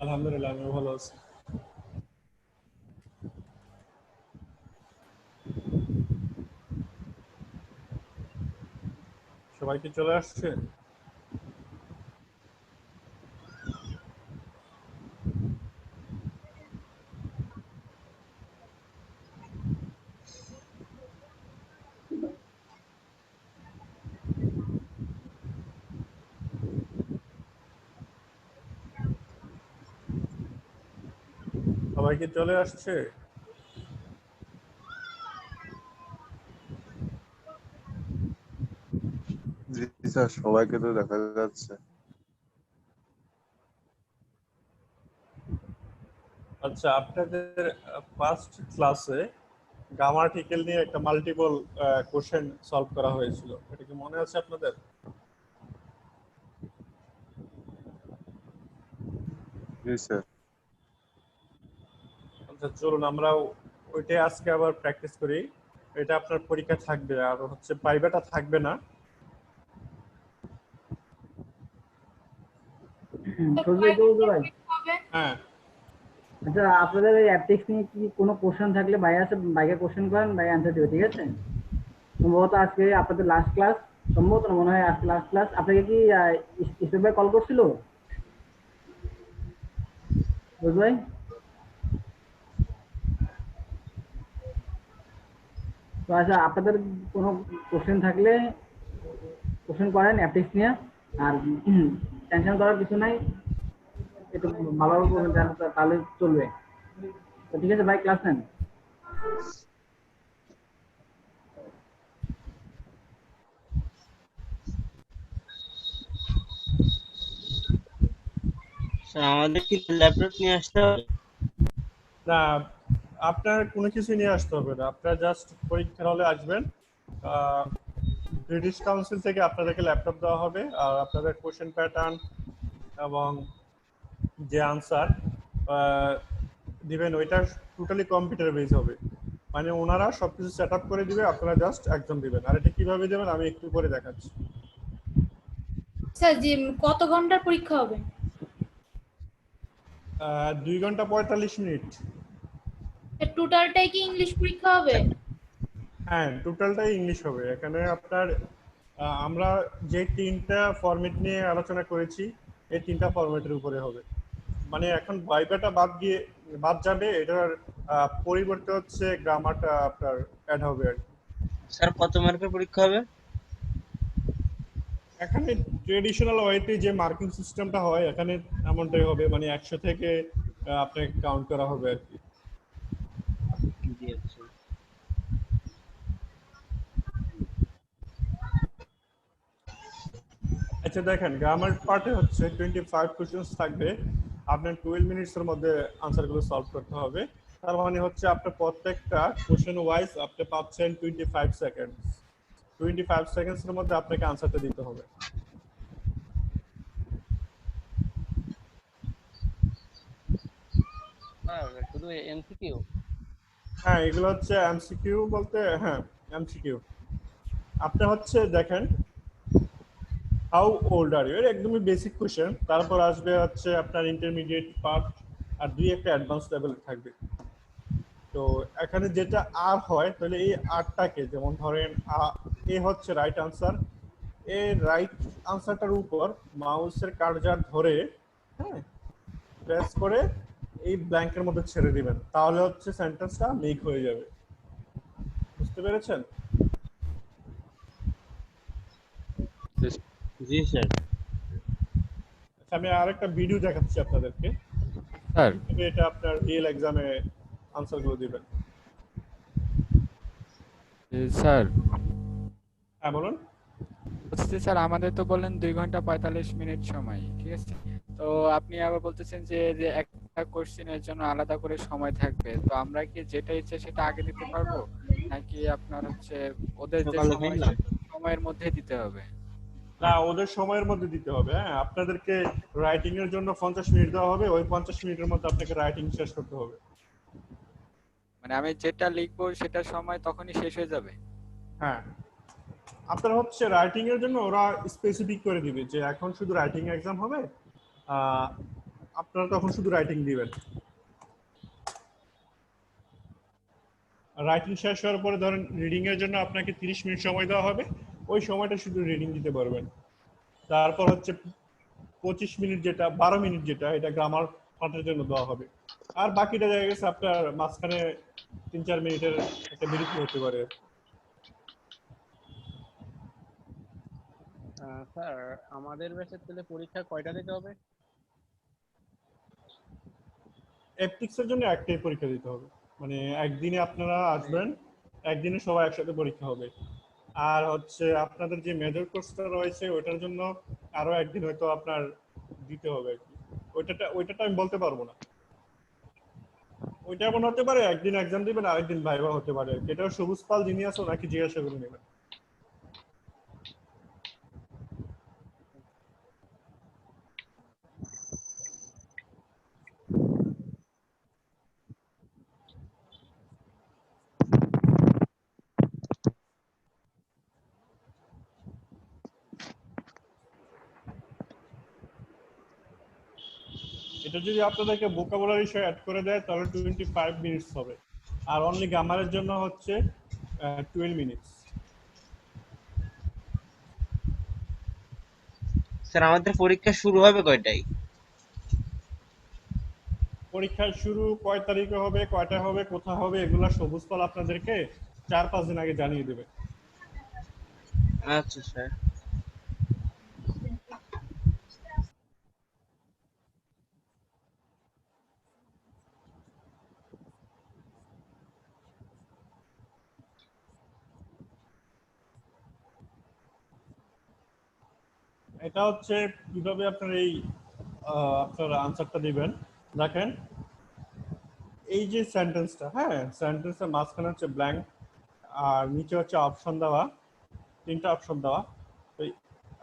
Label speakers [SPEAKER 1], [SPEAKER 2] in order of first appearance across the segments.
[SPEAKER 1] আলহামদুলিল্লাহ আমি ভালো আছি। সবাই কি চলে আসছে? সবাই কি চলে আসছে?
[SPEAKER 2] জি স্যার, সবাইকে তো দেখা যাচ্ছে।
[SPEAKER 1] আচ্ছা, আপনাদের ফার্স্ট ক্লাসে গামা আর্টিকেল নিয়ে একটা মাল্টিপল কোশ্চেন সলভ করা হয়েছিল, এটা কি মনে আছে আপনাদের?
[SPEAKER 2] জি স্যার।
[SPEAKER 1] আচ্ছা চলুন আমরা ওইটাই আজকে আবার প্র্যাকটিস করি। এটা আপনার পরীক্ষা থাকবে, আর হচ্ছে প্রাইভেটটা থাকবে না।
[SPEAKER 3] ভাই
[SPEAKER 1] হ্যাঁ,
[SPEAKER 3] আচ্ছা, আপনাদের ওই অ্যাপটেক্স নিয়ে কি কোনো কোশ্চেন থাকলে ভাই আছে, ভাইকে কোশ্চেন করেন, ভাই অ্যান্সার দেবে, ঠিক আছে? সম্ভবত আজকে আপনাদের লাস্ট ক্লাস, সম্ভবত না, মনে হয় আজকে লাস্ট ক্লাস। আপনাকে কি ইসমাইল ভাই কল করছিল রোজ ভাই? তো আচ্ছা, আপনাদের কোনো কোশ্চেন থাকলে কোশ্চেন করেন অ্যাপটেক্স নিয়ে। আর টেনশন করার কিছু নাই, একটু ভালোভাবে করবেন, তাহলে চলবে। তো ঠিক আছে ভাই, ক্লাস নেন।
[SPEAKER 4] স্যার আমাদের কি ল্যাপটপ নিয়ে আসতে হবে?
[SPEAKER 1] না, আপনার কোনো কিছু নিয়ে আসতে হবে না, আপনারা জাস্ট পরীক্ষার হলে আসবেন। ব্রিটিশ কাউন্সিল থেকে আপনাদেরকে ল্যাপটপ দেওয়া হবে, আর আপনাদের কোশ্চেন প্যাটার্ন এবং যে আনসার দিবেন ওইটা টোটালি কম্পিউটার বেস হবে। মানে ওনারা সবকিছু সেট আপ করে দিবে, আপনারা জাস্ট একজন দিবেন। আর এটা কিভাবে দেবেন আমি একটু পরে দেখাচ্ছি।
[SPEAKER 5] স্যার জি, কত ঘন্টার পরীক্ষা হবে?
[SPEAKER 1] 2 ঘন্টা 45 মিনিট।
[SPEAKER 5] টোটালটাই কি ইংলিশ পরীক্ষা হবে?
[SPEAKER 1] হ্যাঁ, টোটালটাই ইংলিশ হবে। এখানে আপনার আমরা যে তিনটা ফরম্যাট নিয়ে আলোচনা করেছি, এই তিনটা ফরম্যাটের উপরে হবে। মানে এখন ভাইভাটা বাদ যাবে, এটার পরিবর্তে হচ্ছে গ্রামারটা আপনার অ্যাড হবে আর কি।
[SPEAKER 4] স্যার কত মার্কের পরীক্ষা হবে?
[SPEAKER 1] এখানে ট্রেডিশনাল ওয়েতে যে মার্কিং সিস্টেমটা হয় এখানে এমনটাই হবে, মানে 100 থেকে আপনাকে কাউন্ট করা হবে আর কি।
[SPEAKER 4] জি আচ্ছা।
[SPEAKER 1] আচ্ছা দেখেন, গ্রামার পার্টে হচ্ছে 25 কোশ্চেন্স থাকবে, আপনার 12 মিনিটসের মধ্যে আনসারগুলো সলভ করতে হবে। তার মানে হচ্ছে আপনার প্রত্যেকটা কোশ্চেন ওয়াইজ আপনি পাচ্ছেন 25 সেকেন্ড। 25 সেকেন্ডসের মধ্যে আপনাকে আনসারটা দিতে হবে।
[SPEAKER 4] স্যার শুধু এমসিকিউ?
[SPEAKER 1] হ্যাঁ, এগুলো হচ্ছে এমসিকিউ বলতে, হ্যাঁ এমসিকিউ। আপনি হচ্ছে দেখেন হাউ ওল্ড আর ইউ, এর একদমই বেসিক কোশ্চেন, তারপর আসবে হচ্ছে আপনার ইন্টারমিডিয়েট পার্ট, আর দুই একটা অ্যাডভান্স লেভেল থাকবে। তো এখানে যেটা আর হয় তাহলে এই আরটাকে, যেমন ধরেন এ হচ্ছে রাইট আনসার, এই রাইট আনসারটার উপর মাউসের কার্সার ধরে, হ্যাঁ, প্রেস করে এই ব্ল্যাঙ্কের মধ্যে ছেড়ে দিবেন, তাহলে হচ্ছে সেন্টেন্সটা মেক হয়ে যাবে। বুঝতে পেরেছেন?
[SPEAKER 4] জি স্যার।
[SPEAKER 1] আচ্ছা, আমি আরেকটা ভিডিও দেখাচ্ছি আপনাদেরকে,
[SPEAKER 6] স্যার
[SPEAKER 1] কিভাবে এটা আপনার রিয়েল এক্সামে আনসারগুলো দিবেন।
[SPEAKER 6] স্যার
[SPEAKER 1] হ্যাঁ বলুন।
[SPEAKER 6] বলছি স্যার, আমাদের তো বললেন 2 ঘন্টা 45 মিনিট সময়, ঠিক আছে? তো আপনি আবার বলতেছেন যে একটা কোশ্চেনের জন্য আলাদা করে সময় থাকবে, তো আমরা কি যেটা ইচ্ছে সেটা আগে দিতে পারবো, নাকি আপনার হচ্ছে ওদের যে
[SPEAKER 4] সকালে
[SPEAKER 6] সময়
[SPEAKER 4] দেখলাম।
[SPEAKER 6] সময়ের মধ্যে দিতে হবে?
[SPEAKER 1] না, ওদের সময়ের মধ্যে দিতে হবে। হ্যাঁ, আপনাদেরকে রাইটিং এর জন্য 50 মিনিট দেওয়া হবে, ওই 50 মিনিটের মধ্যে আপনাকে রাইটিং শেষ করতে হবে।
[SPEAKER 6] মানে আমি যেটা লিখবো সেটার সময় তখনই শেষ হয়ে যাবে?
[SPEAKER 1] হ্যাঁ, আপনার হচ্ছে রাইটিং এর জন্য ওরা স্পেসিফিক করে দিবে যে এখন শুধু রাইটিং এক্সাম হবে, আহ, আপনারা তখন শুধু রাইটিং দিবেন। রাইটিং শেষ হওয়ার পরে ধরেন রিডিং এর জন্য আপনাকে 30 মিনিট সময় দেওয়া হবে, ওই সময়টা শুধু রিডিং দিতে পারবেন। তারপর হচ্ছে 25 মিনিট যেটা 12 মিনিট যেটা এটা গ্রামার পাঠের জন্য দেওয়া হবে। আর বাকিটা দেখা গেছে আপনার মাঝখানে 3-4 মিনিটের একটা বিরতি হতে পারে।
[SPEAKER 7] স্যার আমাদের ব্যাচের তাহলে পরীক্ষা কয়টা দিতে হবে?
[SPEAKER 1] এপটিক্সের জন্য একটাই পরীক্ষা দিতে হবে, মানে একদিনে আপনারা আসবেন, একদিনে সবাই একসাথে পরীক্ষা হবে। আর হচ্ছে আপনাদের যে মেজর কোর্সটা রয়েছে ওইটার জন্য আরো একদিন হয়তো আপনার দিতে হবে আর কি। ওইটাটা আমি বলতে পারবো না। ওইটা এমন হতে পারে একদিন এক্সাম দিবেন আরেকদিন ভাইভা হতে পারে, এটা সবুজ পাল যিনি আছে ওনাকে জিজ্ঞাসা করে নেবেন। এটা যদি আপনাদেরকে ভোকাবুলারি সহ অ্যাড করে দেয় তাহলে 25 মিনিটস হবে, আর অনলি গ্রামারের জন্য হচ্ছে 12 মিনিটস।
[SPEAKER 4] স্যার আমাদের পরীক্ষা শুরু হবে কয়টায়?
[SPEAKER 1] পরীক্ষার শুরু কয় তারিখে হবে, কয়টা হবে, কোথায় হবে, এগুলা সবুজ পাল আপনাদেরকে 4-5 দিন আগে জানিয়ে দেবে।
[SPEAKER 4] আচ্ছা স্যার।
[SPEAKER 1] এটা হচ্ছে কিভাবে আপনার এই আপনার আনসারটা দিবেন। দেখেন এই যে সেন্টেন্সটা, হ্যাঁ সেন্টেন্সের মাঝখানে হচ্ছে ব্ল্যাঙ্ক আর নিচে হচ্ছে অপশন দেওয়া, 3টা অপশন দেওয়া। তো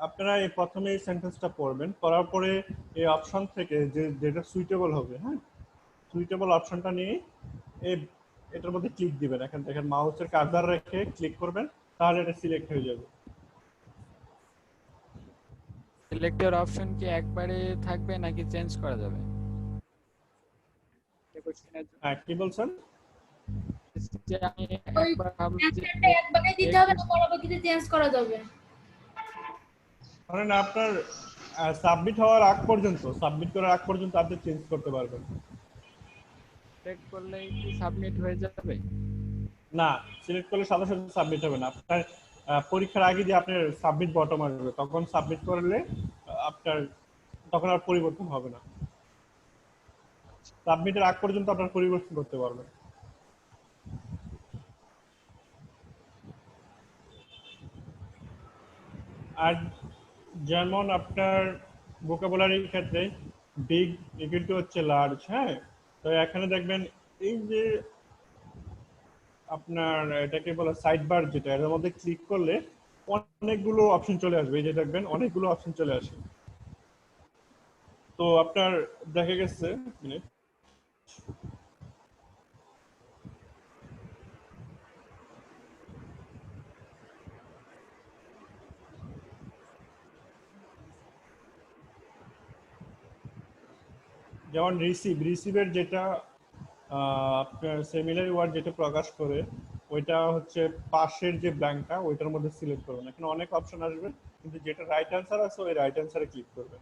[SPEAKER 1] আপনারা এই প্রথমে এই সেন্টেন্সটা পড়বেন, পড়ার পরে এই অপশন থেকে যেটা সুইটেবল হবে, হ্যাঁ সুইটেবল অপশনটা নিয়ে এই এটার মধ্যে ক্লিক দিবেন। এখান থেকে মাউসের কার্সার রেখে ক্লিক করবেন, তাহলে এটা সিলেক্ট হয়ে যাবে।
[SPEAKER 6] সিলেক্টের অপশন কি একবারে থাকবে নাকি চেঞ্জ করা যাবে?
[SPEAKER 1] হ্যাঁ কি বলছেন?
[SPEAKER 6] যে আমি
[SPEAKER 5] ওই
[SPEAKER 6] একবার ভাবলাম যে
[SPEAKER 5] অ্যানসারটা একবারে দিতে হবে না পরবর্তীতে চেঞ্জ করা যাবে?
[SPEAKER 1] ধরেন আপনার সাবমিট হওয়ার আগ পর্যন্ত, সাবমিট করার আগ পর্যন্ত আপনি চেঞ্জ করতে পারবেন।
[SPEAKER 6] সিলেক্ট করলেই কি সাবমিট হয়ে যাবে?
[SPEAKER 1] না, সিলেক্ট করলে সাথে সাথে সাবমিট হবে না। আপনার পরীক্ষার আগে যে আপনার সাবমিট বটম আসবে তখন সাবমিট করলে আপনার তখন আর পরিবর্তন হবে না। সাবমিটের আগ পর্যন্ত আপনার পরিবর্তন করতে পারবেন। আর যেমন আপনার ভোকাবুলারির ক্ষেত্রে বিগ ইকুয়াল টু হচ্ছে লার্জ, হ্যাঁ তো এখানে দেখবেন এই যে আপনার এটাকে বলা সাইড বার, যেটা এর মধ্যে ক্লিক করলে অনেকগুলো অপশন চলে আসবে। এই যে দেখবেন অনেকগুলো অপশন চলে আসে। তো আপনার দেখা গেছে মিনিট, যেমন রিসিভের যেটা আপনার সেমিলার ওয়ার্ড যেটা প্রকাশ করে ওইটা হচ্ছে পাশের যে ব্ল্যাঙ্কটা ওইটার মধ্যে সিলেক্ট করবেন। এখানে অনেক অপশন আসবে কিন্তু যেটা রাইট অ্যান্সার আছে ওই রাইট অ্যান্সারে ক্লিক করবেন।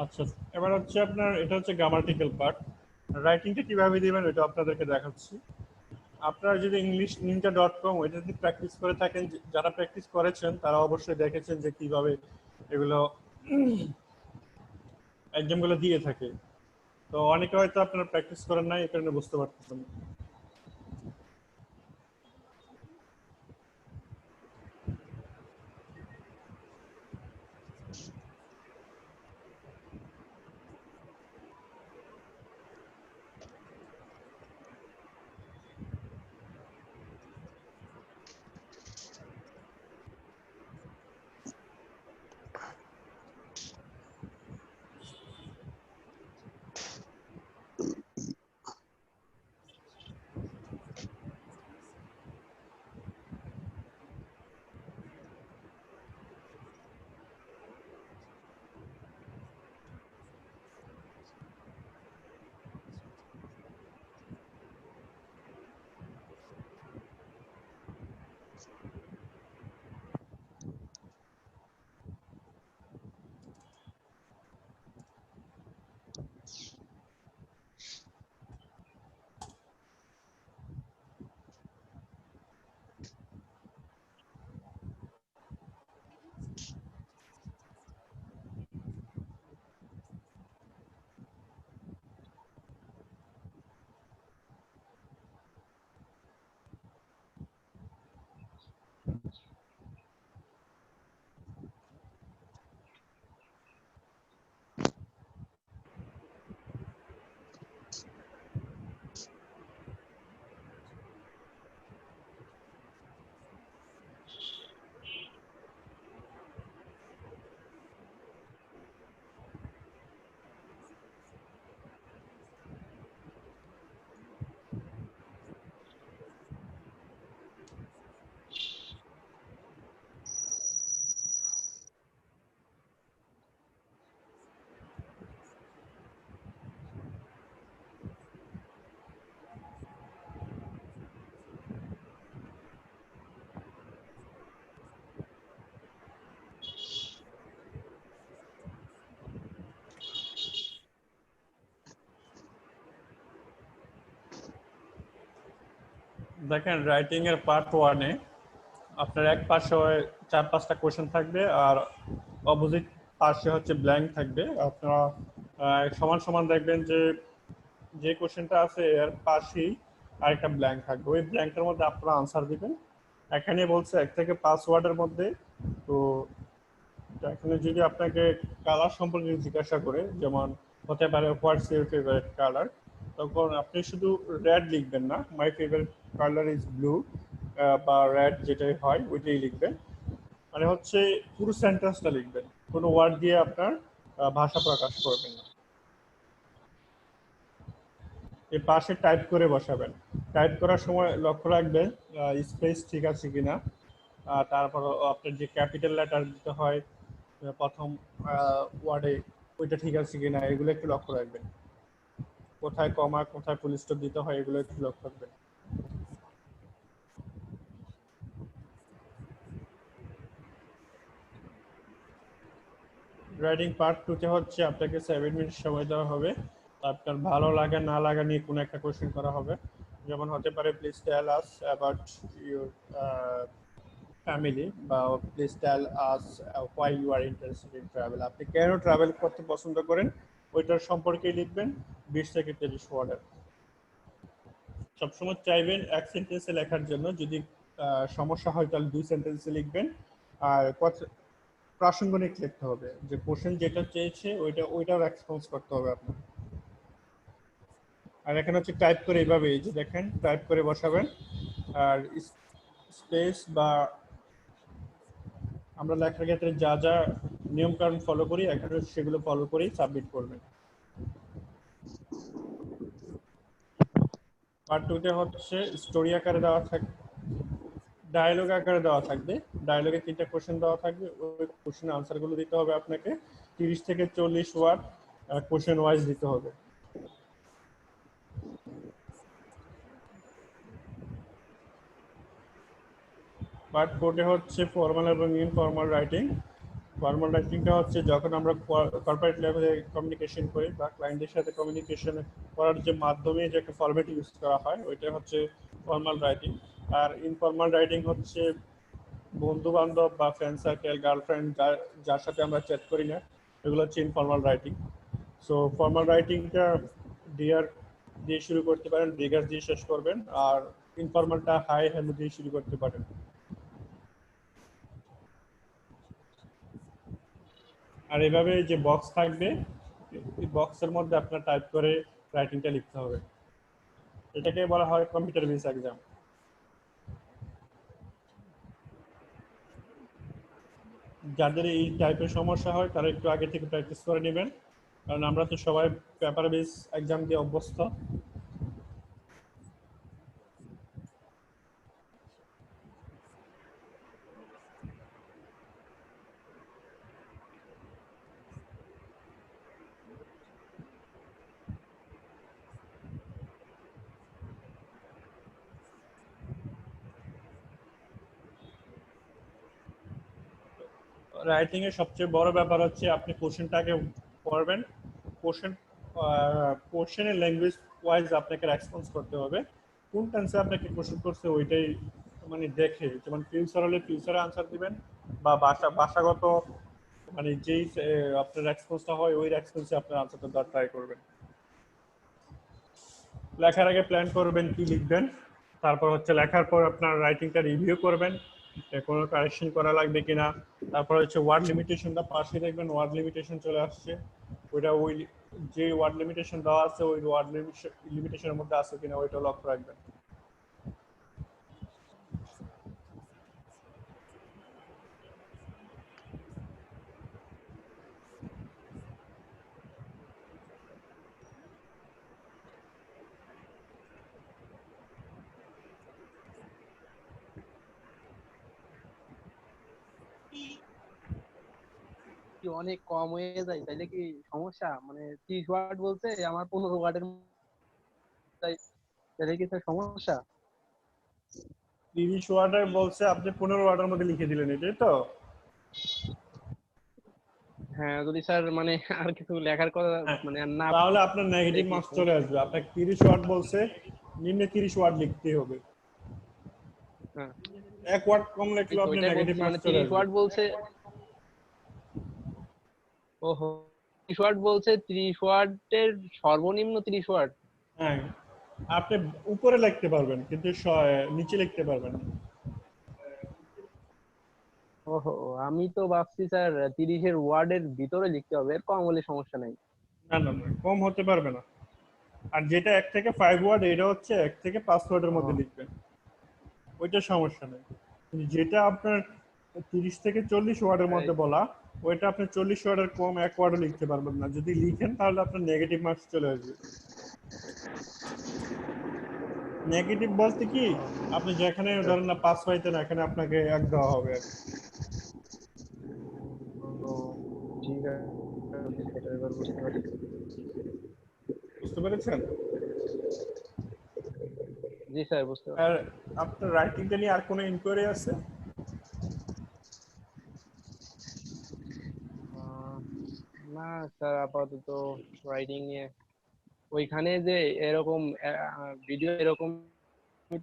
[SPEAKER 1] আচ্ছা, এবার হচ্ছে আপনার এটা হচ্ছে গ্রামাটিক্যাল পার্ট। রাইটিংটা কিভাবে দিবেন এটা আপনাদেরকে দেখাচ্ছি। আপনারা যদি ইংলিশ ninja.com ওইটা যদি প্র্যাকটিস করে থাকেন, যারা প্র্যাকটিস করেছেন তারা অবশ্যই দেখেছেন যে কিভাবে এগুলো এক্সামগুলো দিয়ে থাকে। তো অনেকে হয়তো আপনারা প্র্যাকটিস করেন নাই, এই কারণে বুঝতে পারতেছেন না। দেখেন, রাইটিং এর পার্ট 1 এ আপনার এক পাশে 4-5টা কোশ্চেন থাকবে আর অপোজিট পাশে হচ্ছে ব্ল্যাঙ্ক থাকবে। আপনারা সমান সমান দেখবেন যে যে কোশ্চেনটা আছে এর পাশেই আরেকটা ব্ল্যাঙ্ক থাকবে, ওই ব্ল্যাঙ্কের মধ্যে আপনারা আনসার দিবেন। এখানে বলছে 1 থেকে 5 ওয়ার্ডের মধ্যে। তো এখানে যদি আপনাকে কালার সম্পর্কে জিজ্ঞাসা করে, যেমন হতে পারে হোয়াটস ইউর ফেভারিট কালার, তখন আপনি শুধু রেড লিখবেন না, my favourite colour is blue বা রেড যেটাই হয় ওইটাই লিখবেন। মানে হচ্ছে পুরো সেন্টেন্সটা লিখবেন, কোনো ওয়ার্ড দিয়ে আপনার ভাষা প্রকাশ করবেন না। এর পাশে টাইপ করে বসাবেন। টাইপ করার সময় লক্ষ্য রাখবেন স্পেস ঠিক আছে কিনা। তারপর আপনার যে ক্যাপিটাল লেটার দিতে হয় প্রথম ওয়ার্ডে, ওইটা ঠিক আছে কিনা, এগুলো একটু লক্ষ্য রাখবেন। কোথায় কমা, কোথায় ফুল স্টপ দিতে হয়, এগুলো একটু লক্ষ্য রাখবেন। রাইডিং পার্ট 2 তে হচ্ছে আপনাকে 7 মিনিট সময় দেওয়া হবে। আপনার ভালো লাগা না লাগা নিয়ে কোনো একটা কোশ্চেন করা হবে, যেমন হতে পারে please tell us about your family, বা please tell us why you are interested in travel. আপনি কেন ট্রাভেল করতে পছন্দ করেন ওইটার সম্পর্কে লিখবেন 20 থেকে 30 ওয়ার্ডের। সবসময় চাইবেন এক সেন্টেন্সে লেখার জন্য, যদি সমস্যা হয় তাহলে 2 সেন্টেন্সে লিখবেন। আর প্রাসঙ্গিক লিখতে হবে, যে কোশ্চেন যেটা চেয়েছে ওইটাও রেসপন্স করতে হবে আপনার। আর এখানে হচ্ছে টাইপ করে এইভাবে, এই যে দেখেন টাইপ করে বসাবেন। আর স্পেস বা আমরা লেখার ক্ষেত্রে যা যা নিয়ম কানুন ফলো করি এখানে সেগুলো ফলো করেই সাবমিট করবেন। পার্ট 2 তে হচ্ছে স্টোরি আকারে দেওয়া থাকবে, ডায়লগ আকারে দেওয়া থাকবে। ডায়লগে 3টা কোশ্চেন দেওয়া থাকবে, ওই কোশ্চেনের আনসারগুলো দিতে হবে আপনাকে। 30 থেকে 40 ওয়ার্ড কোশ্চেন ওয়াইজ দিতে হবে। পার্ট 4 হচ্ছে ফর্মাল এবং ইনফর্মাল রাইটিং। ফর্মাল রাইটিংটা হচ্ছে যখন আমরা কর্পোরেট লেভেলে কমিউনিকেশন করি বা ক্লায়েন্টের সাথে কমিউনিকেশন করার যে মাধ্যমে যে একটা ফরম্যাট ইউজ করা হয় ওইটা হচ্ছে ফর্মাল রাইটিং। আর ইনফর্মাল রাইটিং হচ্ছে বন্ধু বান্ধব বা ফ্রেন্ড সার্কেল, গার্লফ্রেন্ড, যার সাথে আমরা চ্যাট করি না, এগুলো হচ্ছে ইনফর্মাল রাইটিং। সো ফর্মাল রাইটিংটা ডিয়ার দিয়ে শুরু করতে পারেন, ডিগার দিয়ে শেষ করবেন, আর ইনফর্মালটা হাই হ্যালো দিয়ে শুরু করতে পারেন। আর এভাবে যে বক্স থাকবে, এই বক্সের মধ্যে আপনার টাইপ করে রাইটিংটা লিখতে হবে। এটাকে বলা হয় কম্পিউটার বেস এক্সাম। যাদের এই টাইপের সমস্যা হয় তারা একটু আগে থেকে প্র্যাকটিস করে নেবেন, কারণ আমরা তো সবাই পেপার বেস এক্সাম দিয়ে অভ্যস্ত। রাইটিং এর সবচেয়ে বড় ব্যাপার হচ্ছে আপনি কোশ্চেনটাকে পড়বেন, কোশ্চেন কোশ্চেনের ল্যাঙ্গুয়েজ ওয়াইজ আপনাকে রেসপন্স করতে হবে। কোন টেন্সে আপনাকে কোশ্চেন করছে ওইটাই মানে দেখে, যেমন ফিউচার হলে ফিউচারে আনসার দিবেন, বা ভাষাগত মানে যেই আপনার রেসপন্সটা হয় ওই রেসপন্সে আপনার আনসারটা দেওয়ার ট্রাই করবেন। লেখার আগে প্ল্যান করবেন কি লিখবেন, তারপর হচ্ছে লেখার পর আপনার রাইটিংটা রিভিউ করবেন কোনো কারেকশন করা লাগবে কিনা। তারপর হচ্ছে ওয়ার্ড লিমিটেশনটা পাশে দেখবেন, ওয়ার্ড লিমিটেশন চলে আসছে, ওইটা ওই যে ওয়ার্ড লিমিটেশন দেওয়া আছে ওই ওয়ার্ড লিমিটেশনের মধ্যে আছে কিনা ওইটা লক্ষ্য রাখবেন।
[SPEAKER 7] কি অনেক কম হয়ে যায় তাইলে কি সমস্যা? মানে 30 ওয়াট বলছে আমার 15 ওয়াটের তাহলে কি স্যার সমস্যা?
[SPEAKER 1] 30 ওয়ার্ডের বলছে, আপনি 15 ওয়ার্ডের মধ্যে লিখে দিলেন, এটাই তো?
[SPEAKER 7] হ্যাঁ যদি স্যার মানে আর কিছু লেখার কথা
[SPEAKER 1] হ্যাঁ,
[SPEAKER 7] মানে আর না
[SPEAKER 1] তাহলে আপনার নেগেটিভ
[SPEAKER 7] দেখি
[SPEAKER 1] মার্কস চলে আসবে। আপনাকে 30 ওয়ার্ড বলছে, নিম্নে 30 ওয়ার্ড লিখতেই হবে।
[SPEAKER 7] হ্যাঁ
[SPEAKER 1] এক ওয়ার্ড কম
[SPEAKER 7] এই
[SPEAKER 1] লিখলেও
[SPEAKER 7] তো
[SPEAKER 1] আপনার
[SPEAKER 7] ওইটাই
[SPEAKER 1] নেগেটিভ
[SPEAKER 7] বলতেছি, মানে
[SPEAKER 1] মার্কস চলে
[SPEAKER 7] 30
[SPEAKER 1] আসবে।
[SPEAKER 7] ওয়াট বলছে। ওহো, 30 ওয়াট বলছে, 30 ওয়াটের সর্বনিম্ন 30 ওয়াট।
[SPEAKER 1] হ্যাঁ, আপনি উপরে লিখতে পারবেন কিন্তু নিচে লিখতে পারবেন না।
[SPEAKER 7] ওহো, আমি তো ভাবছি স্যার 30 এর ওয়ার্ডের ভিতরে লিখতে হবে, এর কম হলে সমস্যা নাই।
[SPEAKER 1] না না না, কম হতে পারবে না। আর যেটা 1 থেকে 5 ওয়ার্ড, এটা হচ্ছে 1 থেকে 5 ওয়ার্ডের মধ্যে
[SPEAKER 7] ও,
[SPEAKER 1] লিখবেন, ওইটা সমস্যা নেই। কিন্তু যেটা আপনার 30 থেকে 40 ওয়ার্ডের মধ্যে বলা, ওইটা আপনি 40 ওয়ার্ডের কম 1 ওয়ার্ডও লিখতে পারবেন না। যদি লিখেন তাহলে আপনার নেগেটিভ মার্কস চলে আসবে। নেগেটিভ বলতে কি, আপনি যেখানে ধরেন না 5 পাইতেন, এখানে আপনাকে 1 দেওয়া হবে আর কি।
[SPEAKER 7] ও, ঠিক আছে সেটা এবার বুঝতে পারছি।
[SPEAKER 1] বুঝতে পেরেছেন?
[SPEAKER 7] জি স্যার বুঝতে পারছি।
[SPEAKER 1] আর আপনার রাইটিংটা নিয়ে আর কোনো ইনকোয়ারি আছে?
[SPEAKER 7] আহ, না স্যার আপাতত রাইটিং নিয়ে ওইখানে যে এরকম ভিডিও এরকম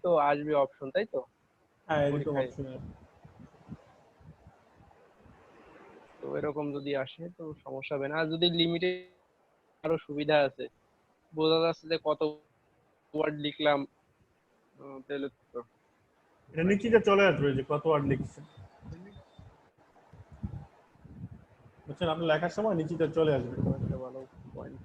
[SPEAKER 7] তো আসবে অপশন, তাই তো
[SPEAKER 1] হ্যাঁ, এরকম
[SPEAKER 7] পরীক্ষায়?
[SPEAKER 1] অপশন আছে।
[SPEAKER 7] তো এরকম যদি আসে তো সমস্যা হবে না, আর যদি লিমিটে আরো সুবিধা আছে, বোঝা যাচ্ছে যে কত ওয়ার্ড লিখলাম, তাহলে তো
[SPEAKER 1] এটা নিচে চলে আসবে যে কত ওয়ার্ড লিখছেন, বুঝছেন? আপনি লেখার সময় নিচে চলে আসবে।
[SPEAKER 7] একটা ভালো পয়েন্ট।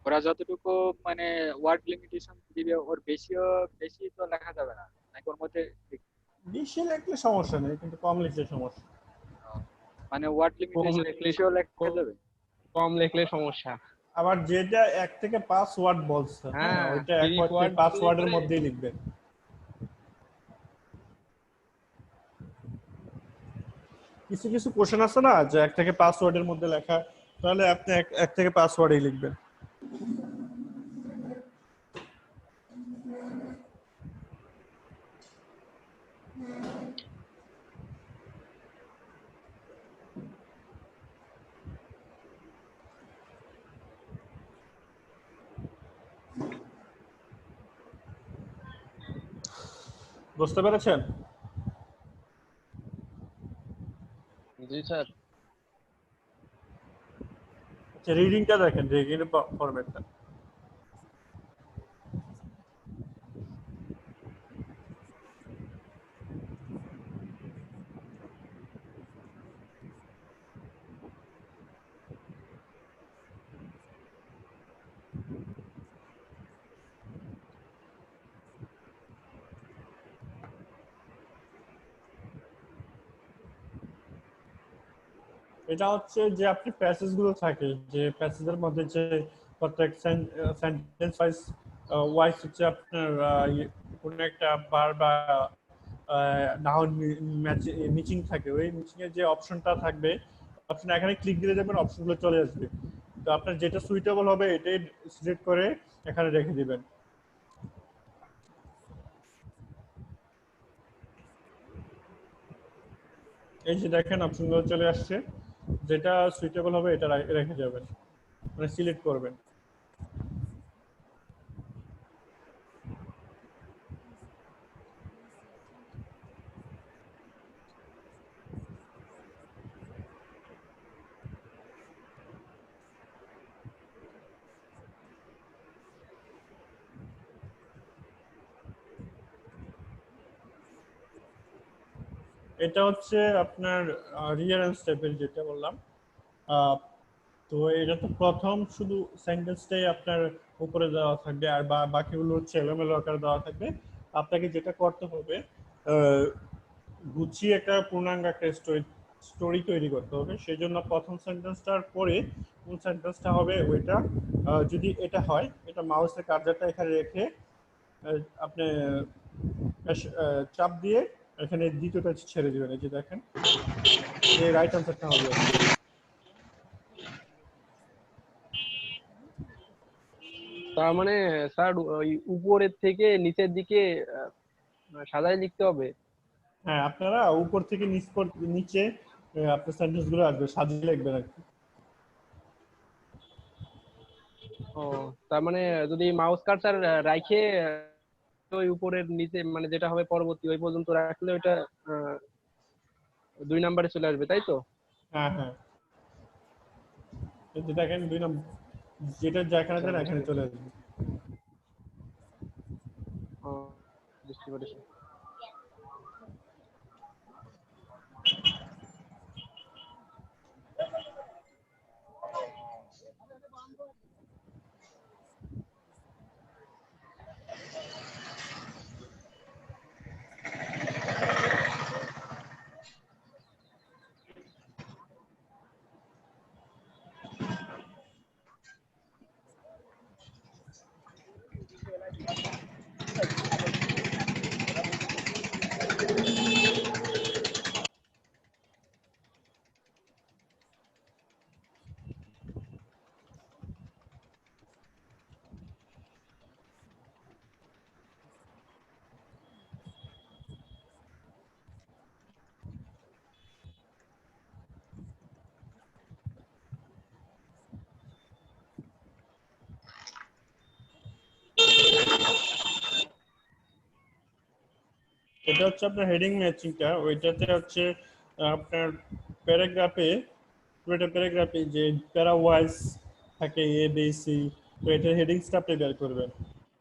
[SPEAKER 6] ওরা যতটুকু মানে ওয়ার্ড লিমিটেশন দিবে ওর বেশি তো লেখা যাবে না, নাকি ওর মধ্যে
[SPEAKER 1] বেশি লিখলে সমস্যা নেই, কিন্তু কম লিখলে সমস্যা।
[SPEAKER 6] মানে ওয়ার্ড
[SPEAKER 7] কম
[SPEAKER 6] লিমিটেশন
[SPEAKER 7] লিখলে
[SPEAKER 6] বেশিও লেখা যাবে?
[SPEAKER 7] কম লিখলে সমস্যা।
[SPEAKER 1] আবার যেটা 1 থেকে 5 ওয়ার্ড বলছে, হ্যাঁ,
[SPEAKER 7] হ্যাঁ
[SPEAKER 1] ওইটা 1
[SPEAKER 7] 30
[SPEAKER 1] থেকে
[SPEAKER 7] ওয়ার্ড
[SPEAKER 1] 5
[SPEAKER 7] বললে
[SPEAKER 1] ওয়ার্ডের
[SPEAKER 7] পরে
[SPEAKER 1] মধ্যেই লিখবেন। কিছু কিছু কোশ্চেন আছে না যে 1 থেকে 5 ওয়ার্ডের মধ্যে লেখা, তাহলে আপনি 1 থেকে 5 ওয়ার্ডই লিখবেন। বুঝতে পেরেছেন?
[SPEAKER 7] জি স্যার।
[SPEAKER 1] আচ্ছা, রিডিংটা দেখেন, রিডিং এর ফরম্যাটটা। এটা হচ্ছে যে আপনি প্যাসেজ গুলো থাকে, যে প্যাসেজের মধ্যে যে প্রত্যেক সেন্টেন্স ওয়াইজ হচ্ছে আপনার কোনো একটা বার বা নাউন মিচিং থাকে, ওই মিচিং এর যে অপশনটা থাকবে, অপশন এখানে ক্লিক দিলে দেখবেন অপশনগুলো চলে আসবে। তো আপনার যেটা সুইটেবল হবে এটাই সিলেক্ট করে এখানে রেখে দিবেন। এই যে দেখেন অপশনগুলো চলে আসছে, যেটা সুইটেবল হবে এটা রেখে যাবেন, মানে সিলেক্ট করবেন। এটা হচ্ছে আপনার রিয়ারেন্স টাইপের যেটা বললাম। আহ, তো এটা তো প্রথম শুধু সেন্টেন্সটাই আপনার উপরে দেওয়া থাকবে, আর বাকিগুলো হচ্ছে এলোমেলো আকারে দেওয়া থাকবে। আপনাকে যেটা করতে হবে, আহ, গুছিয়ে একটা পূর্ণাঙ্গ একটা স্টোরি তৈরি করতে হবে। সেই জন্য প্রথম সেন্টেন্সটার পরে কোন সেন্টেন্সটা হবে ওইটা, যদি এটা হয়, এটা মাউসের কার্সারটা এখানে রেখে আপনি চাপ দিয়ে এখানে দ্বিতীয়টা ছেড়ে দিবেন। এই যে দেখেন, এই রাইট আনসারটা হবে।
[SPEAKER 7] তার মানে স্যার ওই উপরের থেকে নিচের দিকে সাজায় লিখতে হবে।
[SPEAKER 1] হ্যাঁ, আপনারা উপর থেকে নিচে আপনার সেন্টেন্স গুলো আসবে, সাজিয়ে লিখবেন আর কি।
[SPEAKER 7] ও, তার মানে যদি মাউস কার্সার রাখে ওই উপরের নিচে মানে যেটা হবে পরবর্তী ওই পর্যন্ত রাখলে ওইটা আহ, 2 নম্বরে চলে আসবে, তাই তো?
[SPEAKER 1] হ্যাঁ হ্যাঁ, এই যে দেখেন 2 নম্বর, যেটা যেখানে
[SPEAKER 7] আচ্ছা,
[SPEAKER 1] দেন
[SPEAKER 7] বুঝতে
[SPEAKER 1] এখানে চলে
[SPEAKER 7] পেরেছি।
[SPEAKER 1] আসবে।
[SPEAKER 7] ও, বুঝতে পেরেছি।
[SPEAKER 1] এটা হচ্ছে আপনার হেডিং ম্যাচিংটা, ওইটাতে হচ্ছে আপনার প্যারাগ্রাফে, পুরোটা প্যারাগ্রাফে যে প্যারা ওয়াইজ থাকে এ বি সি, তো এটা হেডিংসটা আপনি বের করবেন।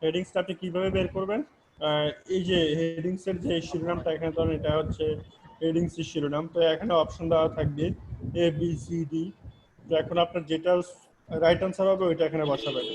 [SPEAKER 1] হেডিংসটা আপনি কিভাবে বের করবেন? এই যে হেডিংসের যে শিরোনামটা এখানে ধরেন, এটা হচ্ছে হেডিংসের শিরোনাম, তো এখানে অপশন দেওয়া থাকবে এ বি সি ডি। তো এখন আপনার যেটা রাইট আনসার হবে ওইটা এখানে বসাবেন।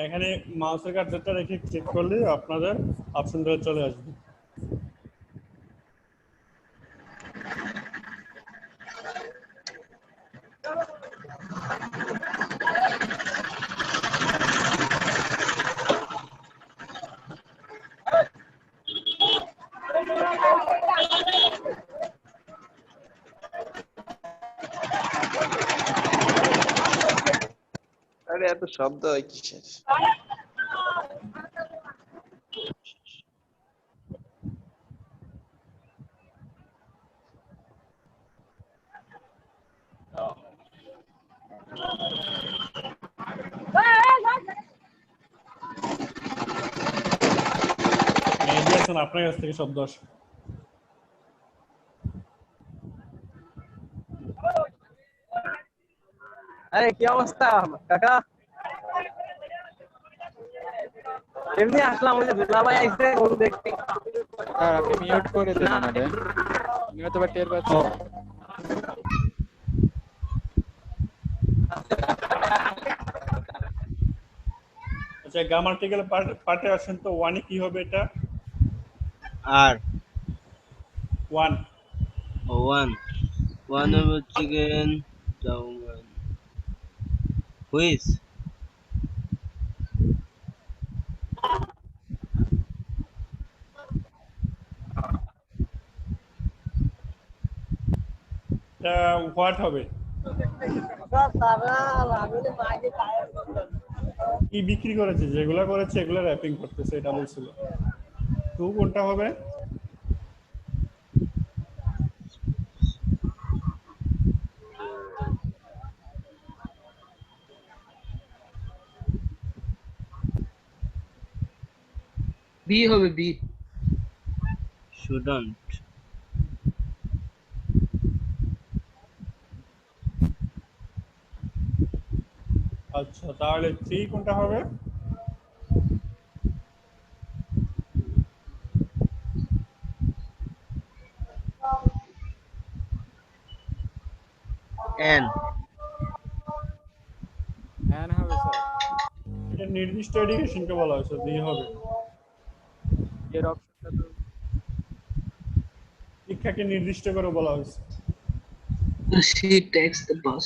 [SPEAKER 1] এখানে মাউসের কার্সারটা রেখে ক্লিক করলে আপনাদের অপশনগুলো চলে আসবে।
[SPEAKER 8] আরে এত শব্দ হয় কিসের?
[SPEAKER 1] মেহেদী হাসান, আপনার কাছ থেকে শব্দ আসে।
[SPEAKER 7] আরে কি অবস্থা কাকা? এমনি আসলাম, ওই যে দুলাভাই আইছে গরু দেখতে।
[SPEAKER 6] স্যার আপনি মিউট করে দেন ওনারে, উনি হয়তো বা টের পাচ্ছেন।
[SPEAKER 1] আচ্ছা, গ্রামাটিক্যাল পার্টে আসেন তো। ওয়ানে কি হবে এটা?
[SPEAKER 4] আর
[SPEAKER 1] ওয়ান।
[SPEAKER 4] ওয়ান ওয়ান হবে চিকেন চাউমিন হুইস
[SPEAKER 1] এটা হোয়াট হবে? কি বিক্রি করেছে? যেগুলা করেছে এগুলা র্যাপিং করতেছে, এটা বলছিল। টু কোনটা হবে?
[SPEAKER 3] বি হবে, বি।
[SPEAKER 4] শুডন্ট
[SPEAKER 1] আচ্ছা, তাহলে থ্রি কোনটা হবে?
[SPEAKER 4] এন
[SPEAKER 6] হ্যাঁ হবে স্যার,
[SPEAKER 1] এটা নির্দিষ্ট এডুকেশনকে বলা হয়েছে, ডি হবে।
[SPEAKER 6] এর অপশনটা তো
[SPEAKER 1] শিক্ষাকে নির্দিষ্ট করে বলা হয়েছে।
[SPEAKER 3] She takes the bus.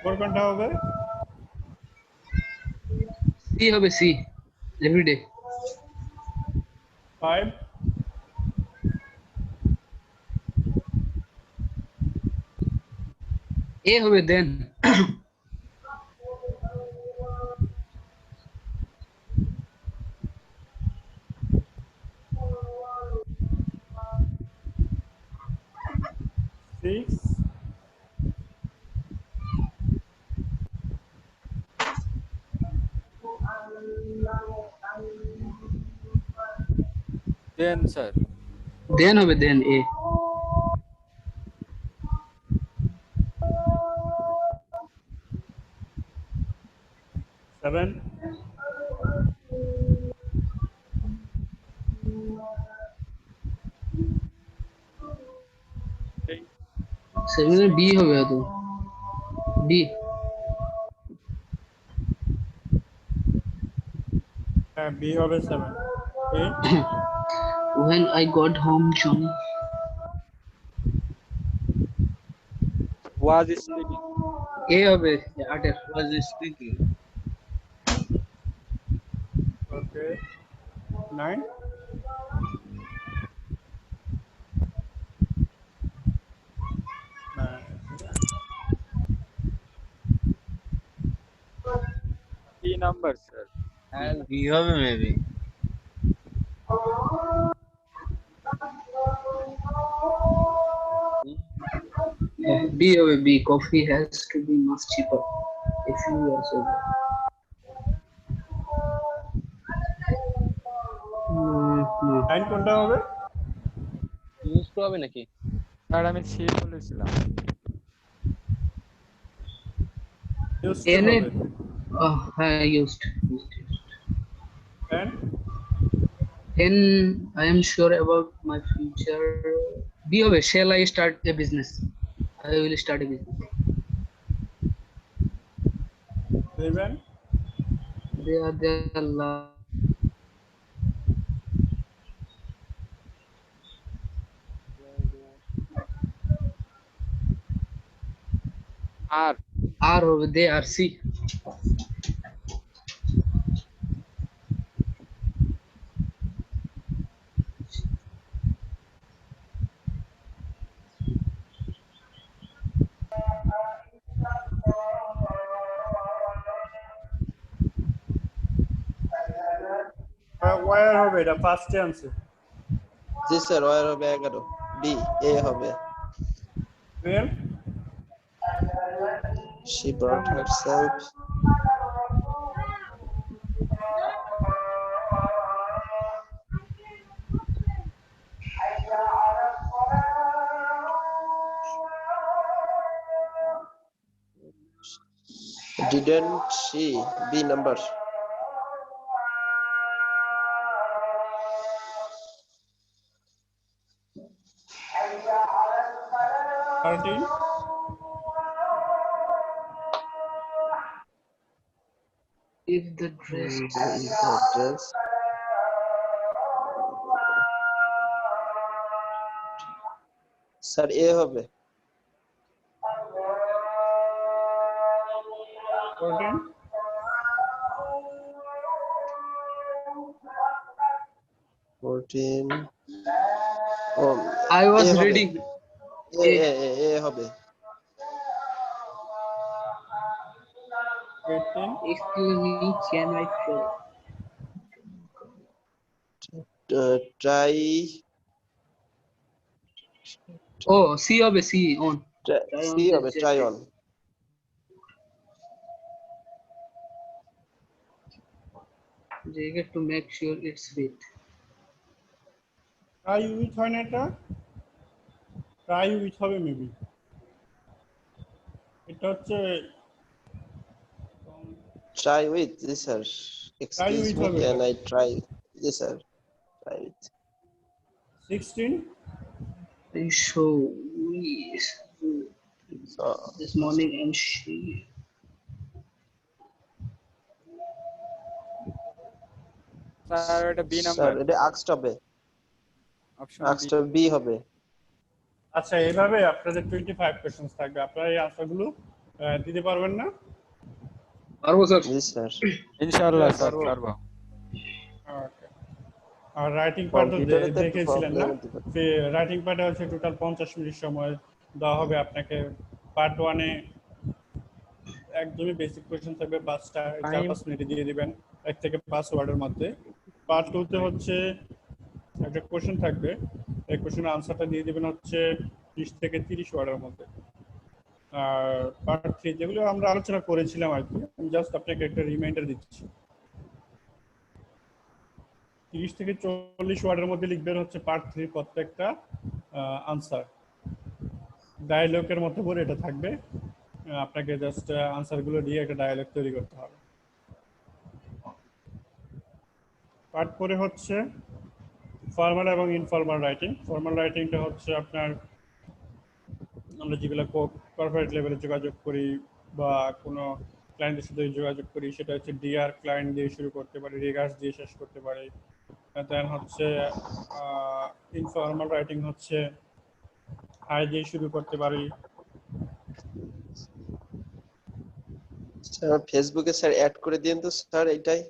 [SPEAKER 1] Four কোনটা হবে?
[SPEAKER 3] সি হবে, সি। এভরিডে।
[SPEAKER 1] ফাইভ?
[SPEAKER 3] এ হবে দেন।
[SPEAKER 1] সিক্স?
[SPEAKER 6] দেন স্যার।
[SPEAKER 3] দেন হবে, then A.
[SPEAKER 1] Seven?
[SPEAKER 3] Seven B হবে হয়তো। বি।
[SPEAKER 1] হ্যাঁ, বি হবে। Seven? A?
[SPEAKER 3] When I got home, Johnny.
[SPEAKER 6] Was speaking.
[SPEAKER 3] A হবে আটের।
[SPEAKER 4] Was speaking
[SPEAKER 1] okay. নাইন?
[SPEAKER 6] কি নাম্বার স্যার?
[SPEAKER 4] বি হবে মেবি।
[SPEAKER 3] B হবে, B. Coffee has to be much cheaper. If you are so. No.
[SPEAKER 1] Nine কোনটা হবে?
[SPEAKER 7] Use to হবে নাকি?
[SPEAKER 6] Sir আমি সি বলেছিলাম।
[SPEAKER 1] Used to
[SPEAKER 3] N.
[SPEAKER 1] হবে।
[SPEAKER 3] Oh, used.
[SPEAKER 1] And
[SPEAKER 3] N. I am sure about my future. B হবে. Shall I start a business? I will start a business.
[SPEAKER 1] seven?
[SPEAKER 9] They are their
[SPEAKER 6] আর
[SPEAKER 9] are over they are see.
[SPEAKER 1] ওয়ার হবে এটা ফার্স্টে answer.
[SPEAKER 8] জি sir war হবে 11 B A হবে
[SPEAKER 1] Where?
[SPEAKER 8] she brought herself didn't she B number
[SPEAKER 1] 13.
[SPEAKER 9] If the dress
[SPEAKER 8] the dress sir A হবে
[SPEAKER 1] 14.
[SPEAKER 9] I was
[SPEAKER 8] এ হবে।
[SPEAKER 9] reading.
[SPEAKER 8] এ হবে
[SPEAKER 1] 18.
[SPEAKER 9] Excuse me, can I try?
[SPEAKER 8] try
[SPEAKER 9] Oh, see হবে see on.
[SPEAKER 8] C হবে try on
[SPEAKER 9] Jacket to make sure it's fit.
[SPEAKER 1] Try with হয় না এটা? Try with হবে maybe. এটা হচ্ছে
[SPEAKER 8] try with this sir excuse
[SPEAKER 1] with
[SPEAKER 8] me
[SPEAKER 1] হবে
[SPEAKER 8] can
[SPEAKER 1] এটা।
[SPEAKER 8] I try yes sir try with
[SPEAKER 1] 16.
[SPEAKER 9] And so we
[SPEAKER 8] so
[SPEAKER 9] this morning and she
[SPEAKER 6] sir এটা B
[SPEAKER 8] sir
[SPEAKER 6] number
[SPEAKER 8] এটা asked হবে
[SPEAKER 6] অপশন
[SPEAKER 8] asked B হবে
[SPEAKER 1] আচ্ছা এইভাবে আপনাদের 25 কোশ্চেন থাকবে। আপনারা এই আনসারগুলো দিতে পারবেন না?
[SPEAKER 9] পারবো স্যার
[SPEAKER 8] জি স্যার
[SPEAKER 6] ইনশাআল্লাহ স্যার
[SPEAKER 1] পারবো।
[SPEAKER 6] পারবো।
[SPEAKER 1] ওকে। আর রাইটিং পার্ট
[SPEAKER 8] কম্পিউটারে তো একটু
[SPEAKER 1] দেখেছিলেন না?
[SPEAKER 8] প্রবলেম হতে পারে
[SPEAKER 1] যে রাইটিং পার্টে হচ্ছে টোটাল 50 মিনিট সময় দেওয়া হবে আপনাকে। পার্ট 1 এ একদমই বেসিক কোশ্চেন থাকবে 5টা, 4-5 মিনিটে দিয়ে দিবেন 1 থেকে 5 ওয়ার্ডের মধ্যে। পার্ট 2 তে হচ্ছে একটা কোশ্চেন থাকবে, এই কোশ্চেনের আনসারটা দিয়ে দিবেন হচ্ছে 20 থেকে 30 ওয়ার্ডের মধ্যে। আর পার্ট 3 যেগুলো আমরা আলোচনা করেছিলাম আর কি, আমি জাস্ট আপনাকে একটা রিমাইন্ডার দিচ্ছি। 30 থেকে 40 ওয়ার্ডের মধ্যে লিখবেন হচ্ছে পার্ট 3 প্রত্যেকটা আনসার। ডায়ালগের মধ্যে করে এটা থাকবে, আপনাকে জাস্ট আনসারগুলো দিয়ে একটা ডায়ালগ তৈরি করতে হবে। পার্ট 4 হচ্ছে ফর্মাল এবং ইনফর্মাল রাইটিং। ফর্মাল রাইটিংটা হচ্ছে আপনার আমরা যেগুলো কর্পোরেট লেভেলে যোগাযোগ করি বা কোনো ক্লায়েন্টের সাথে যোগাযোগ করি, সেটা হচ্ছে ডিআর ক্লায়েন্ট দিয়ে শুরু করতে পারি, রিগার্স দিয়ে শেষ করতে পারি। দেন হচ্ছে ইনফর্মাল রাইটিং হচ্ছে হাই দিয়ে শুরু করতে পারি।
[SPEAKER 8] স্যার ফেসবুকে স্যার অ্যাড করে দিন তো স্যার এইটাই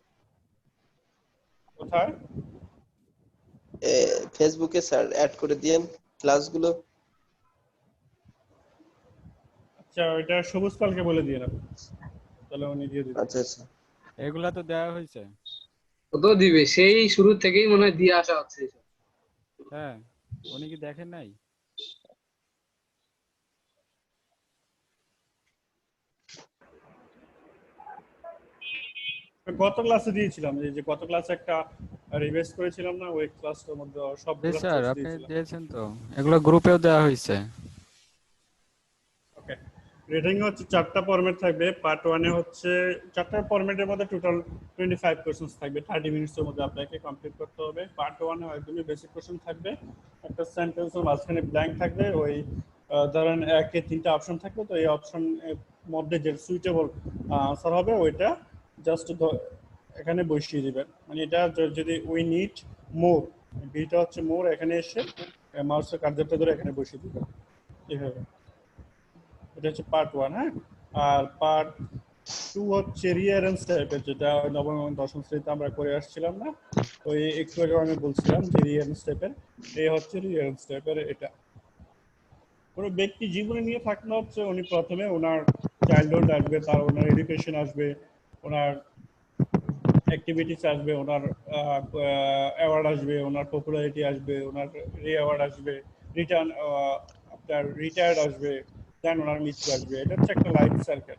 [SPEAKER 1] কোথায়?
[SPEAKER 8] ফেসবুকে স্যার অ্যাড করে দিন ক্লাসগুলো
[SPEAKER 1] আচ্ছা ওইটা সবুজ পালকে বলে দিয়ে রাখুন, তাহলে উনি দিয়ে দিবেন।
[SPEAKER 8] আচ্ছা আচ্ছা
[SPEAKER 6] এগুলা তো দেওয়া হয়েছে।
[SPEAKER 9] কত দিবে সেই শুরু থেকেই মনে হয় দিয়ে আসা হচ্ছে এসব।
[SPEAKER 6] হ্যাঁ, উনি কি দেখেন নাই?
[SPEAKER 1] গত ক্লাসে দিয়েছিলাম, এই যে গত ক্লাসে একটা রিভাইজ করেছিলাম না, ওই ক্লাসটার মধ্যে
[SPEAKER 6] জি
[SPEAKER 1] সবগুলো
[SPEAKER 6] স্যার,
[SPEAKER 1] ক্লাস
[SPEAKER 6] আপনি
[SPEAKER 1] দিয়েছিলাম।
[SPEAKER 6] দিয়েছেন তো, এগুলো গ্রুপেও দেওয়া হয়েছে।
[SPEAKER 1] ওকে, রেটিং হচ্ছে 4টা ফরম্যাট থাকবে। পার্ট 1 এ হচ্ছে 4টা ফরম্যাটের মধ্যে টোটাল 25 কোশ্চেন থাকবে, 30 মিনিটসের মধ্যে আপনাকে কমপ্লিট করতে হবে। পার্ট 1 এ একদমই বেসিক কোশ্চেন থাকবে, একটা সেন্টেন্সের মাঝখানে ব্ল্যাঙ্ক থাকবে, ওই ধরেন 1 এ 3টা অপশন থাকবে, তো এই অপশন মধ্যে যে সুইটেবল আনসার হবে ওইটা জাস্ট এখানে বসিয়ে দিবেন, মানে এটা যদি উই নিড মোর, বিটা হচ্ছে মোর, এখানে এসে মাউসের কার্সারটা ধরে এখানে বসিয়ে দিবেন এইভাবে। এটা হচ্ছে পার্ট 1। হ্যাঁ, আর পার্ট 2 হচ্ছে রিঅ্যারেঞ্জ টাইপের, যেটা নবম এবং দশম শ্রেণীতে আমরা করে আসছিলাম না, ওই একটু আগে আমি বলছিলাম যে রিঅ্যারেঞ্জ টাইপের, এই হচ্ছে রিঅ্যারেঞ্জ টাইপের। এটা কোনো ব্যক্তি জীবনে নিয়ে থাকলে হচ্ছে উনি প্রথমে ওনার চাইল্ডহুড আসবে, তার ওনার এডুকেশন আসবে, ওনার অ্যাক্টিভিটিস আসবে, ওনার অ্যাওয়ার্ড আসবে, ওনার পপুলারিটি আসবে, ওনার রি অ্যাওয়ার্ড আসবে, রিটার্ন আপনার রিটায়ার্ড আসবে, দেন ওনার মৃত্যু আসবে। এটা হচ্ছে একটা লাইফ সার্কেল।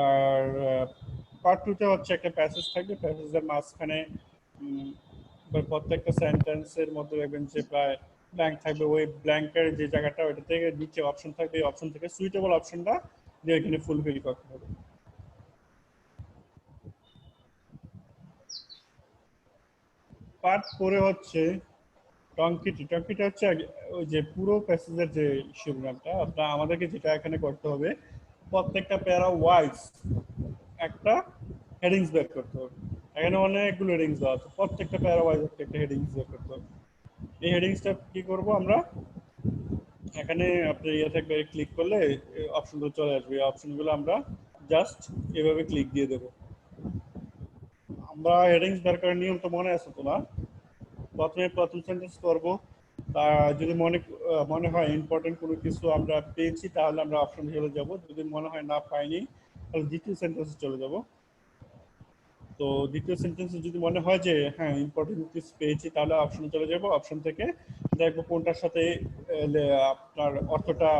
[SPEAKER 1] আর পার্ট 2 তে হচ্ছে একটা প্যাসেজ থাকবে, প্যাসেজের মাঝখানে বা প্রত্যেকটা সেন্টেন্সের মধ্যে দেখবেন যে প্রায় ব্ল্যাঙ্ক থাকবে, ওই ব্ল্যাঙ্কের যে জায়গাটা ওইটা থেকে নিচে অপশন থাকবে, এই অপশন থেকে সুইটেবল অপশনটা দিয়ে এখানে ফুলফিল করতে হবে। পার্ট 4 হচ্ছে টঙ্কিটি। টঙ্কিটা হচ্ছে ওই যে পুরো প্যাসেজের যে শিরোনামটা, আপনার আমাদেরকে যেটা এখানে করতে হবে, প্রত্যেকটা প্যারা ওয়াইজ একটা হেডিংস বের করতে হবে। এখানে অনেকগুলো হেডিংস দেওয়া আছে, প্রত্যেকটা প্যারা ওয়াইজ একটা হেডিংস বের করতে হবে। এই হেডিংসটা কি করব আমরা, এখানে আপনি ইয়ে থাকবে, ক্লিক করলে অপশনগুলো চলে আসবে, এই অপশনগুলো আমরা জাস্ট এভাবে ক্লিক দিয়ে দেব। আমরা হেডিংস বের করার নিয়ম তো মনে আছে তোমার? প্রথমে প্রথম সেন্টেন্স করব, তা যদি মনে হয় ইম্পর্টেন্ট কোনো কিছু আমরা পেয়েছি তাহলে আমরা অপশন চলে যাব, যদি মনে হয় না পাইনি তাহলে দ্বিতীয় সেন্টেন্সে চলে যাব। তো দ্বিতীয় সেন্টেন্সে যদি মনে হয় যে হ্যাঁ ইম্পর্টেন্ট কিছু পেয়েছি তাহলে অপশনে চলে যাব, অপশন থেকে দেখবো কোনটার সাথে আপনার অর্থটা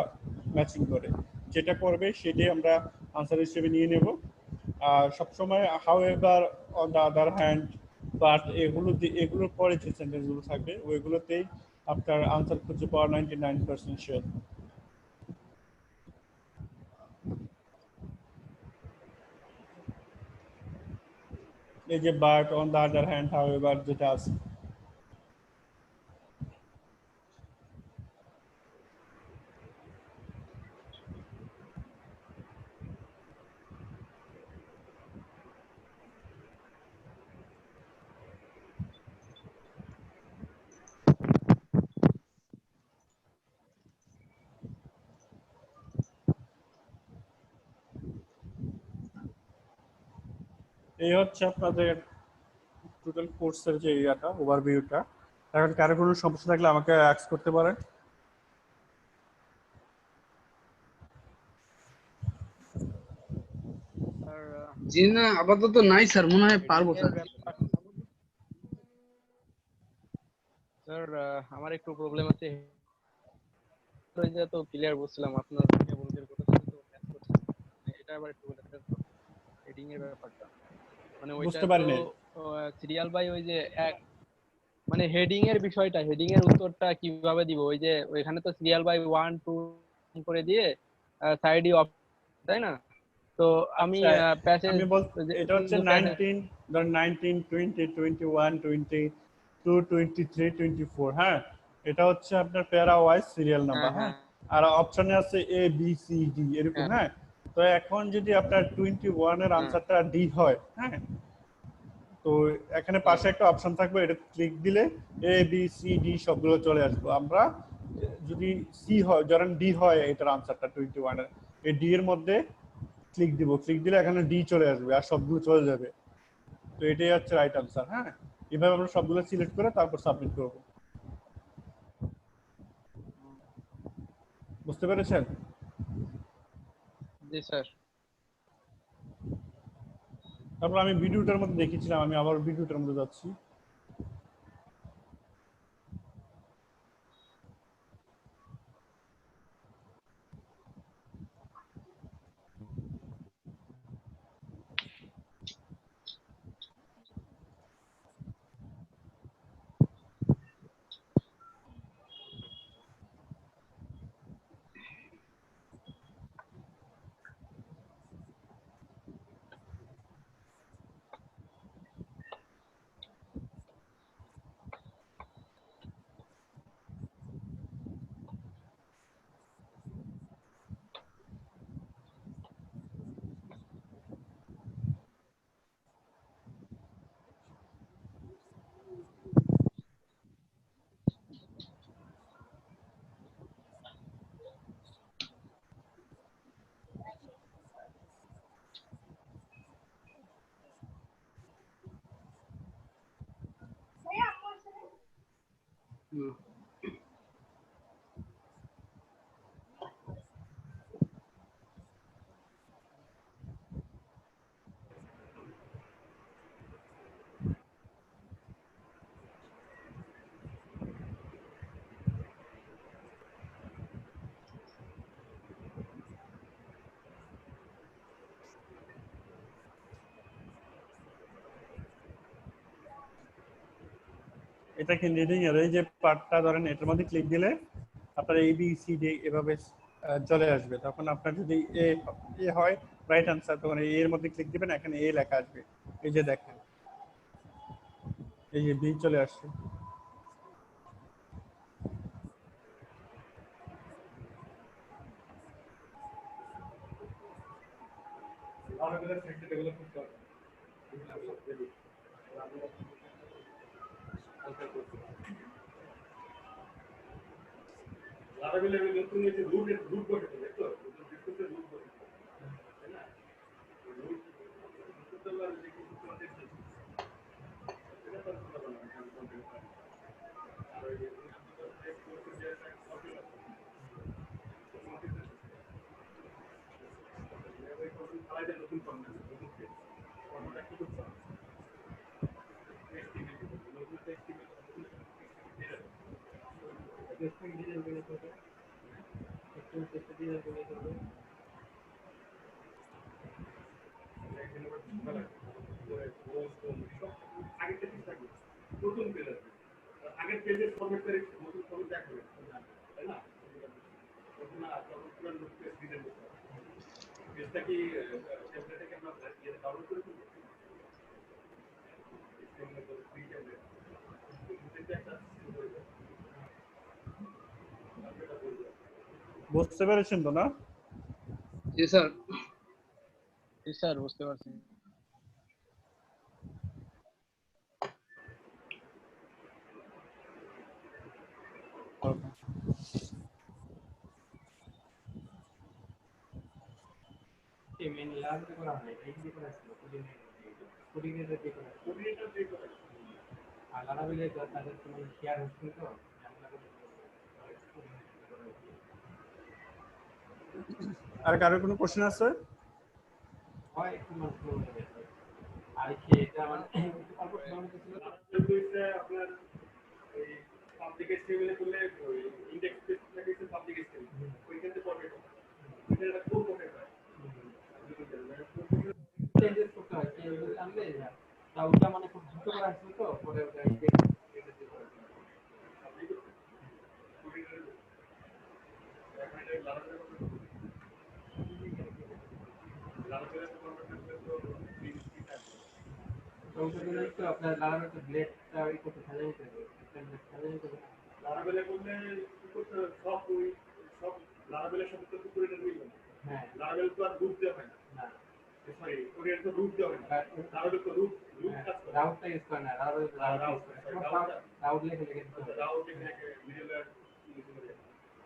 [SPEAKER 1] ম্যাচিং করে, যেটা করবে সেটাই আমরা আনসার হিসেবে নিয়ে নেব। আর সবসময় how ever, on the other hand, but এগুলোর পরে যে সেন্টেন্সগুলো থাকবে ওইগুলোতেই আপনার আনসার খুঁজে পাওয়া 99% শিওর। এই যে but, on the other hand, how ever যেটা আছে, এই হচ্ছে আপনাদের টোটাল কোর্সের যে ইয়াটা, ওভারভিউটা। এখন কারো কোনো সমস্যা থাকলে আমাকে অ্যাক্স করতে পারেন।
[SPEAKER 9] জি না, আপাতত নাই স্যার, মনে হয় পারবো স্যার।
[SPEAKER 7] স্যার আমার একটু প্রবলেম আছে, এটা তো ক্লিয়ার বুঝছিলাম, আপনার কেবলের কথা তো ম্যাচ করছে না। মানে এটা আবার একটু বলে দেন তো, হেডিং এর ব্যাপারটা, মানে ওইটা
[SPEAKER 1] বুঝতে
[SPEAKER 7] তো
[SPEAKER 1] পারিনি।
[SPEAKER 7] সিরিয়াল বাই ওই যে এক, মানে হেডিং এর বিষয়টা, হেডিং এর উত্তরটা কিভাবে দিব, ওই যে ওইখানে তো সিরিয়াল বাই 1 2 করে দিয়ে সাইডই অফ, তাই না? তো আমি
[SPEAKER 1] আচ্ছা,
[SPEAKER 7] প্যাসেজ,
[SPEAKER 1] আমি এটা হচ্ছে
[SPEAKER 7] যে প্যাসেজ,
[SPEAKER 1] 19, ধরুন 19, 20, 21, 22, 23, 24। হ্যাঁ, এটা হচ্ছে আপনার প্যারা ওয়াইজ সিরিয়াল নাম্বার।
[SPEAKER 7] হ্যাঁ
[SPEAKER 1] হ্যাঁ,
[SPEAKER 7] হ্যাঁ
[SPEAKER 1] আর অপশনে আছে এ বি সি ডি এরকম।
[SPEAKER 7] হ্যাঁ
[SPEAKER 1] হ্যাঁ, তো এখন যদি আপনার 21 এর
[SPEAKER 7] হ্যাঁ
[SPEAKER 1] আনসারটা ডি হয়, হ্যাঁ, তো এখানে
[SPEAKER 7] হ্যাঁ
[SPEAKER 1] পাশে একটা অপশন থাকবে, এটা ক্লিক দিলে এ বি সি ডি সবগুলো চলে আসবে। আমরা যদি সি হয়, ধরেন ডি হয় এটার আনসারটা 21 এর, এই ডি এর মধ্যে ক্লিক দিব, ক্লিক দিলে এখানে ডি চলে আসবে আর সবগুলো চলে যাবে। তো এটাই হচ্ছে রাইট আনসার। হ্যাঁ, এভাবে আমরা সবগুলো সিলেক্ট করে তারপর সাবমিট করব। বুঝতে পেরেছেন?
[SPEAKER 7] জি স্যার।
[SPEAKER 1] তারপর আমি ভিডিওটার মধ্যে দেখেছিলাম, আমি আবার ভিডিওটার মধ্যে যাচ্ছি।
[SPEAKER 9] হুম।
[SPEAKER 1] এটা কি রিডিং এর এই যে পার্টটা ধরেন এটার মধ্যে ক্লিক দিলে আপনার এ বি সি ডি এভাবে চলে আসবে। তখন আপনার যদি এ হয় রাইট আনসার, তখন এ এর মধ্যে ক্লিক দিবেন, এখানে এ লেখা আসবে। এই যে দেখেন, এই যে বি চলে আসছে। বুঝতে পেরেছেন তো না?
[SPEAKER 9] জি স্যার।
[SPEAKER 7] জি স্যার, বুঝতে পারছি।
[SPEAKER 1] আর কারো কোনো কোশ্চেন আছে?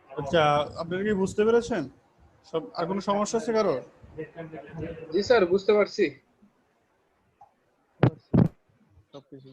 [SPEAKER 1] আচ্ছা, আপনারা কি বুঝতে পেরেছেন সব? আর কোনো সমস্যা আছে কারো?
[SPEAKER 9] জি স্যার, বুঝতে পারছি।
[SPEAKER 7] সবকিছু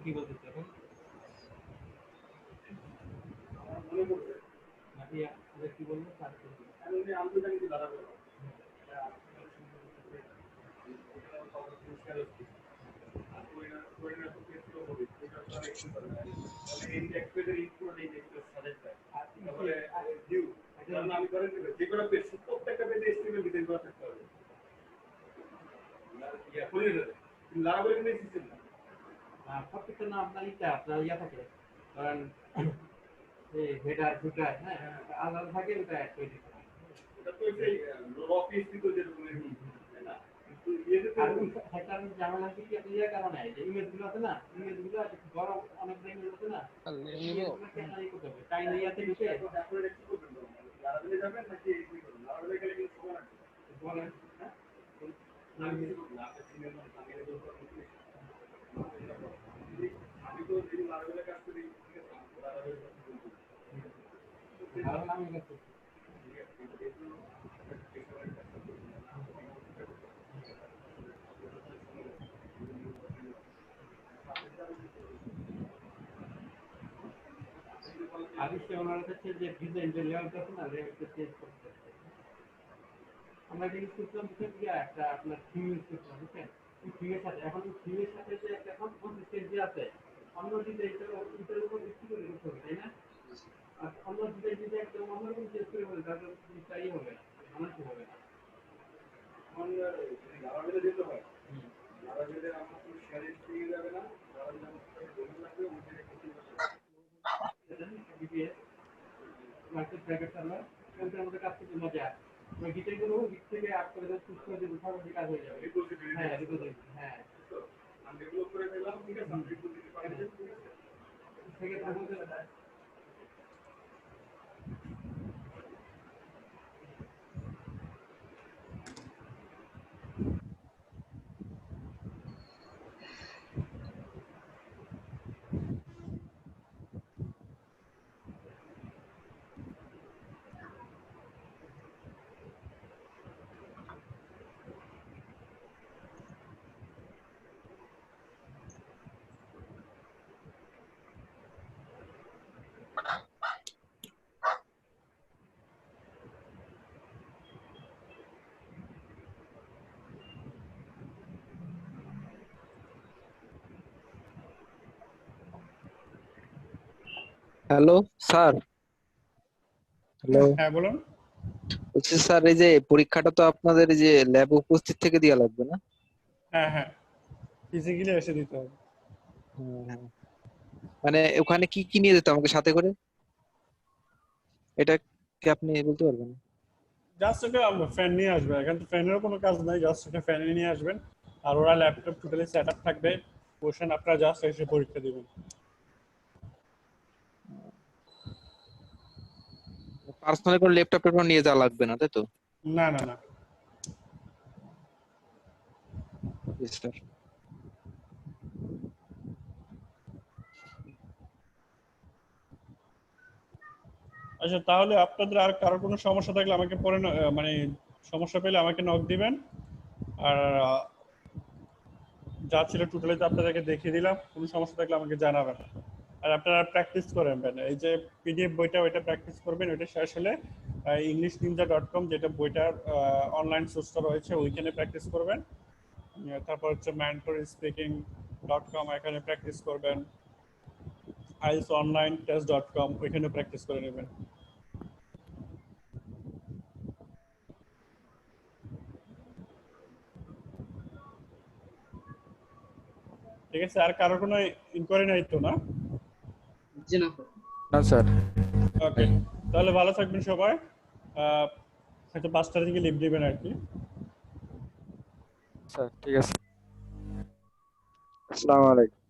[SPEAKER 3] কি বলতেছে এখন কি বলবো প্রত্যেকটা না আপনার আপনার ইয়া থাকে কারণ হেডার ফুটার হ্যাঁ আলাদা থাকে ওটা অ্যাড করে দিতে হয় এটা তো এই রক স্থিত যেরকম তাই না কিন্তু হেডার ঝামেলা কি আপনি ইয়া কারণে যে ইমেজগুলো আছে না ইমেজগুলো বড় অনেক ইমেজ আছে না টাইম ইয়াতে ঢুকে তারপরে কি করবেন লারাবেলে যাবেন নাকি কি করবেন লারাবেলে গেলে কি সময় লাগবে বলেন হ্যাঁ না কিছু না আপনি সিনেমা আগে আমি তো এই লারাবেলে কাজ করি ঠিক আছে লারাবেলে ওনারা হচ্ছে যে ডিজাইন যে লেআউট আছে না লেআউটটা চেঞ্জ করতে আমরা কিন্তু সিস্টেম থেকে একটা আপনার থিম ইউজ করতে বুঝছেন থিমের সাথে এখন থিমের সাথে যে একটা কনসিস্টেন্সি আছে অন্য ডিজাইনটা এটার উপর ভিত্তি করে করতে হবে তাই না আর অন্য ডিজাইন যদি একদম অন্যরকম চেঞ্জ করে বলে তাহলে জিনিসটাই হবে না মানুষ হবে না এখন লারাবেলে যেতে হয় লারাবেলে আমার কোনো শেয়ারিং দিয়ে যাবে না লারাবেলে আমার জমি লাগবে ওই জায়গায় বিপিএস মার্কেট ব্র্যাকেট সার্ভার কিন্তু আমাদের কাজ করতে মজা ওই ডিটেইলগুলো দিক থেকে আপ করে দেওয়া সুস্থ যে মোটামুটি কাজ হয়ে যাবে হ্যাঁ রিপোজিটরি হ্যাঁ আমি ডেভেলপ করে দিলাম ঠিক আছে আমি রিপোজিটরি পাঠিয়ে ঠিক আছে থেকে তাহলে
[SPEAKER 8] হ্যালো স্যার হ্যালো
[SPEAKER 1] হ্যাঁ বলুন।
[SPEAKER 8] বলছি স্যার এই যে পরীক্ষাটা তো আপনাদের এই যে ল্যাবে উপস্থিত থেকে দেওয়া লাগবে না?
[SPEAKER 1] হ্যাঁ হ্যাঁ ফিজিক্যালি এসে দিতে হবে।
[SPEAKER 8] হ্যাঁ। মানে ওখানে কি কি নিয়ে যেতে আমাকে সাথে করে, এটা কি আপনি বলতে পারবেন?
[SPEAKER 1] জাস্ট একটা ফ্যান নিয়ে আসবেন, এখানে তো ফ্যানেরও কোনো কাজ নাই, জাস্ট একটা ফ্যান নিয়ে আসবেন আর ওরা ল্যাপটপ টোটালি সেট আপ থাকবে, কোশ্চেন আপনারা জাস্ট এসে পরীক্ষা দিবেন।
[SPEAKER 8] পার্সোনালি কোনো ল্যাপটপ নিয়ে যাওয়া লাগবে না তাই তো?
[SPEAKER 1] না না না।
[SPEAKER 8] স্যার
[SPEAKER 1] আচ্ছা তাহলে আপনাদের আর কারো কোনো সমস্যা থাকলে আমাকে পরে মানে সমস্যা পেলে আমাকে নক দিবেন। আর যা ছিল টোটালি তো আপনাদেরকে দেখিয়ে দিলাম, কোনো সমস্যা থাকলে আমাকে জানাবেন। আর আপনারা প্র্যাকটিস করবেন, এই যে পিডিএফ বইটা ওইটা প্র্যাকটিস করবেন, ওইটা শেষ হলে englishninja.com যেটা বইটার অনলাইন সোর্সটা রয়েছে ওইখানে প্র্যাকটিস করবেন। তারপর হচ্ছে mentorspeaking.com এখানে প্র্যাকটিস করবেন, ielsonlinetest.com ওইখানে প্র্যাকটিস করে নেবেন। ঠিক আছে, আর কারো কোনো ইনকোয়ারি নাই তো? না
[SPEAKER 9] জি না
[SPEAKER 6] স্যার।
[SPEAKER 1] ওকে, তাহলে ভালো থাকবেন সবাই। হয়তো 5টার দিকে লিভ দিবেন আর কি।
[SPEAKER 6] স্যার ঠিক আছে।
[SPEAKER 8] আসসালামু আলাইকুম।